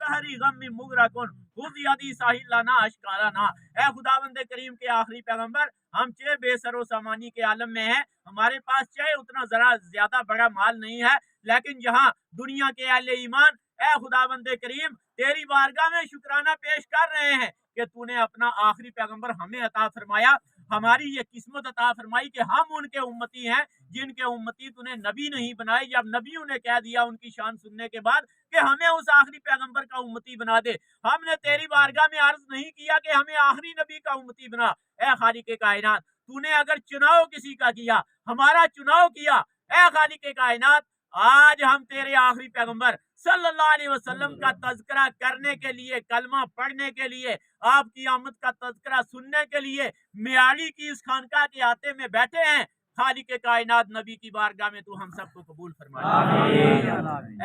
सहरी गम मुगरकुन खुद यदी साहिल लना अशकालना। ए खुदावंद करीम के आखिरी पैगंबर, हम चाहे बेसरो सामानी के आलम में हैं, हमारे पास चाहे उतना जरा ज्यादा बड़ा माल नहीं है, लेकिन जहाँ दुनिया के अहले ईमान ए खुदावंद करीम तेरी बारगाह में शुक्राना पेश कर रहे हैं कि तूने अपना आखिरी पैगंबर हमें अता फरमाया, हमारी ये किस्मत अता फरमाई कि हम उनके उम्मती हैं जिनके उम्मती तूने नबी नहीं बनाए। जब नबियों ने कह दिया उनकी शान सुनने के बाद कि हमें उस आखिरी पैगंबर का उम्मती बना दे, हमने तेरी बारगाह में अर्ज नहीं किया कि हमें आखिरी नबी का उम्मती बना। ए खालिक कायनात, तूने अगर चुनाव किसी का किया, हमारा चुनाव किया। ए खालिक कायनात, आज हम तेरे आखिरी पैगंबर सल्लल्लाहु अलैहि वसल्लम का तज़किरा करने के लिए, कलमा पढ़ने के लिए, आपकी आमद का तज़किरा सुनने के लिए मियारी की इस खानका के आते में बैठे हैं। खालिक कायनात, नबी की बारगाह में तू हम सबको कबूल फरमा दे।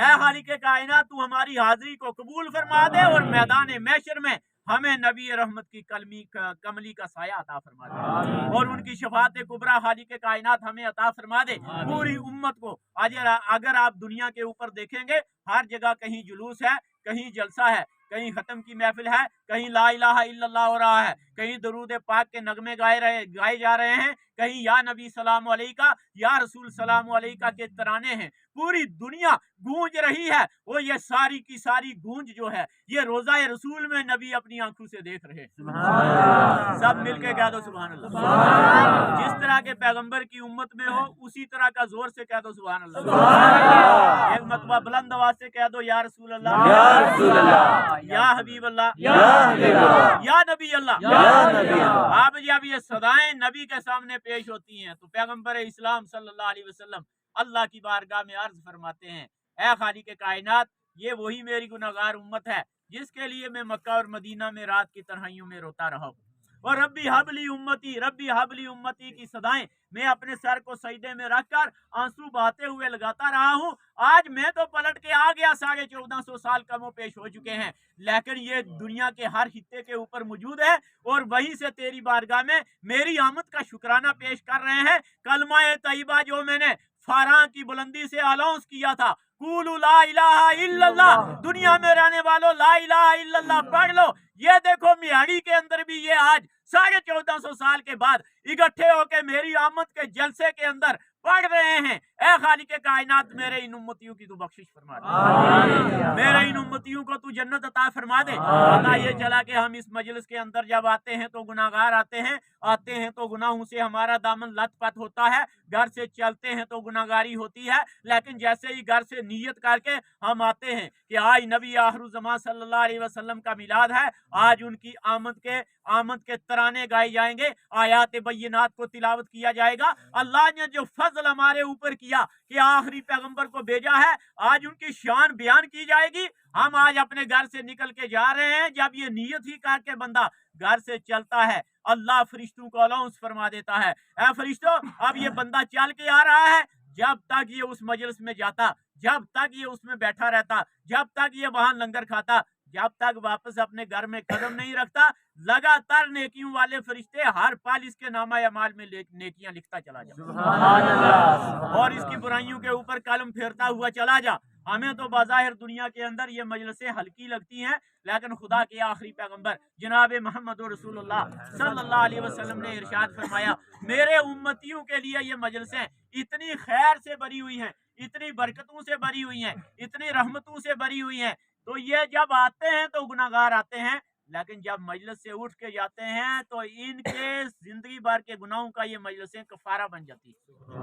ऐ खालिक कायनात, तू हमारी हाजिरी को कबूल फरमा दे और मैदान महशर में हमें नबी रहमत की कमली का साया अता फरमा दे और उनकी शफात कुबरा खालिक कायनात हमें अता फरमा दे। पूरी उम्मत को अगर आप दुनिया के ऊपर देखेंगे, हर जगह कहीं जुलूस है, कहीं जलसा है, कहीं खत्म की महफिल है, कहीं ला इलाहा इल्लल्लाह हो रहा है, कहीं दरूद पाक के नगमे गाए जा रहे हैं, कहीं या नबी सलाम अलैका, या रसूल सलाम अलैका के तराने हैं। पूरी दुनिया गूंज रही है। वो ये सारी की सारी गूंज जो है, ये रोजा रसूल में नबी अपनी आंखों से देख रहे हैं। सब मिलके कह दो सुभान अल्लाह। जिस तरह के पैगंबर की उम्मत में हो, उसी तरह का जोर से कह दो सुभान अल्लाह। एक मतबा बुलंद आवाज से कह दो या रसूल अल्लाह, या हबीब अल्लाह, या नबी अल्लाह। आप जब ये सदाएं नबी के सामने पेश होती हैं तो पैगंबर इस्लाम सल्लल्लाहु अलैहि वसल्लम अल्लाह की बारगाह में अर्ज फरमाते हैं, ऐ खालिक कायनात, ये वही मेरी गुनाहगार उम्मत है जिसके लिए मैं मक्का और मदीना में रात की तन्हाइयों में रोता रहा हूँ। और रब्बी हबली उम्मती की सदाएं मैं अपने सर को सजदे में रखकर आंसू बहाते हुए लगाता रहा हूँ। आज मैं तो पलट के आ गया, 1450 साल कमो पेश हो चुके हैं, लेकिन ये दुनिया के हर हिस्से के ऊपर मौजूद है और वहीं से तेरी बारगाह में मेरी आमद का शुक्राना पेश कर रहे हैं। कलमा तैयबा जो मैंने फारा की बुलंदी से अनाउंस किया था, कूलू ला इलाहा इल्लल्लाह, दुनिया में रहने वालों ला इलाहा इल्लल्लाह पढ़ लो। ये देखो मियाड़ी के अंदर भी ये आज 1450 साल के बाद इकट्ठे होके मेरी आमद के जलसे के अंदर पढ़ रहे हैं। ऐ खालिक कायनात, मेरे इन उम्मतियों की तू बख्शिश फरमा दे, मेरे इन उम्मतियों को तू जन्नत अता फरमा दे। पता ये चला कि हम इस मजलिस के अंदर जब आते हैं तो गुनाहगार आते हैं तो गुनाहों से हमारा दामन लथपथ होता है, घर से चलते हैं तो गुनाहगारी होती है, लेकिन जैसे ही घर से नीयत करके हम आते हैं कि आज नबी आखिर ज़मां सल्लल्लाहु अलैहि वसल्लम का मिलाद है, आज उनकी आमद के तराने गाए जाएंगे, आयात बय्यिनात को तिलावत किया जाएगा। अल्लाह ने जो फजल हमारे ऊपर किया कि आखिरी पैगंबर को भेजा है, आज उनकी शान बयान की जाएगी। हम आज अपने घर से निकल के जा रहे हैं, जब ये नीयत ही करके बंदा घर से चलता है, अल्लाह फरिश्तों को अलाउंस फरमा देता है, ऐ फरिश्तों, अब ये बंदा चल के आ रहा है। जब तक ये उस मजलिस में जाता, जब तक ये उसमें बैठा रहता, जब तक ये वहां लंगर खाता, जब तक वापस अपने घर में कदम नहीं रखता, लगातार नेकियों वाले फरिश्ते हर पल इसके नामा अमाल में नेकियां लिखता चला जा और इसकी बुराइयों के ऊपर कलम फेरता हुआ चला जा। हमें तो बाज़ाहिर दुनिया के अंदर ये मजलिसें हल्की लगती हैं, लेकिन खुदा के आखिरी पैगंबर जनाब मोहम्मद रसूलुल्लाह सल्लल्लाहु अलैहि वसल्लम ने इरशाद फरमाया, मेरे उम्मतियों के लिए ये मजलिसें इतनी खैर से भरी हुई हैं, इतनी बरकतों से भरी हुई हैं, इतनी रहमतों से भरी हुई हैं। तो ये जब आते हैं तो गुनाहगार आते हैं, लेकिन जब मजलिस से उठ के जाते हैं तो इनके जिंदगी भर के गुनाहों का ये मजलिसें कफारा बन जाती है।